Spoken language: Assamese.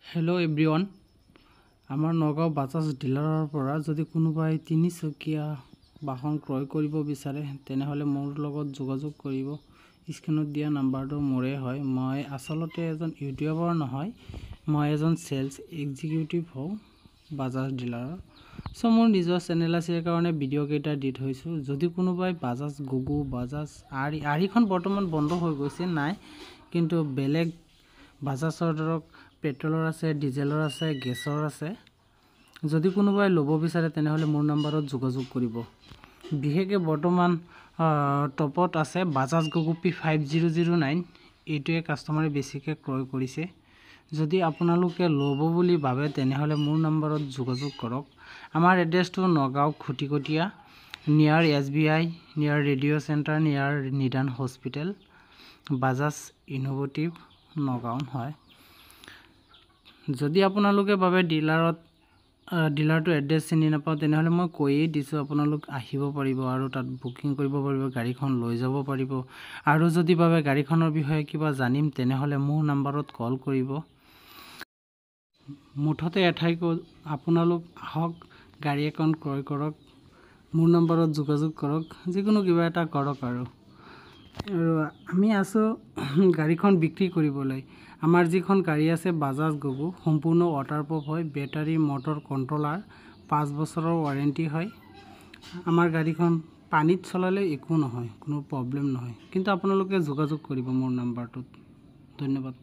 হেল্ল' এভৰিৱান, আমাৰ নগাঁও বাজাজ ডিলাৰৰ পৰা যদি কোনোবাই তিনিচকীয়া বাহন ক্ৰয় কৰিব বিচাৰে তেনেহ'লে মোৰ লগত যোগাযোগ কৰিব। স্ক্ৰীনত দিয়া নাম্বাৰটো মোৰে হয়। মই আচলতে এজন ইউটিউবাৰ নহয়, মই এজন চেলছ এক্সিকিউটিভ হওঁ বাজাজ ডিলাৰৰ। চ' মোৰ নিজৰ চেনেল আছে, সেইকাৰণে ভিডিঅ' কেইটা দি থৈছোঁ। যদি কোনোবাই বাজাজ গুগু, বাজাজ আৰিখন বৰ্তমান বন্ধ হৈ গৈছে, নাই, কিন্তু বেলেগ বাজাজৰ ধৰক পেট্ৰলৰ আছে, ডিজেলৰ আছে, গেছৰ আছে। যদি কোনোবাই ল'ব বিচাৰে তেনেহ'লে মোৰ নাম্বাৰত যোগাযোগ কৰিব। বিশেষকৈ বৰ্তমান টপত আছে বাজাজ গুগু P5009, এইটোৱে কাষ্টমাৰে বেছিকৈ ক্ৰয় কৰিছে। যদি আপোনালোকে ল'ব বুলি ভাবে তেনেহ'লে মোৰ নাম্বাৰত যোগাযোগ কৰক। আমাৰ এড্ৰেছটো নগাঁও খুটিকটীয়া, নিয়াৰ SBI, নিয়াৰ ৰেডিঅ' চেণ্টাৰ, নিয়াৰ নিদান হস্পিটেল, বাজাজ ইনোভেটিভ নগাঁও হয়। যদি আপোনালোকে ভাবে ডিলাৰটো এড্ৰেছ চিনি নাপাওঁ তেনেহ'লে মই কৈয়ে দিছোঁ, আপোনালোক আহিব পাৰিব আৰু তাত বুকিং কৰিব পাৰিব, গাড়ীখন লৈ যাব পাৰিব। আৰু যদি ভাবে গাড়ীখনৰ বিষয়ে কিবা জানিম তেনেহ'লে মোৰ নাম্বাৰত কল কৰিব। মুঠতে এঠাই আপোনালোক আহক, গাড়ী এখন ক্ৰয় কৰক, মোৰ নাম্বাৰত যোগাযোগ কৰক, যিকোনো কিবা এটা কৰক। আৰু আমি আছোঁ গাড়ীখন বিক্ৰী কৰিবলৈ। আমাৰ যিখন গাড়ী আছে বাজাজ গুগু, সম্পূৰ্ণ ৱাটাৰপ্ৰুফ হয়, বেটাৰী মটৰ কণ্ট্ৰলাৰ, 5 বছৰৰ ৱাৰেণ্টি হয়। আমাৰ গাড়ীখন পানীত চলালে একো নহয়, কোনো প্ৰব্লেম নহয়, কিন্তু আপোনালোকে যোগাযোগ কৰিব মোৰ নাম্বাৰটোত। ধন্যবাদ।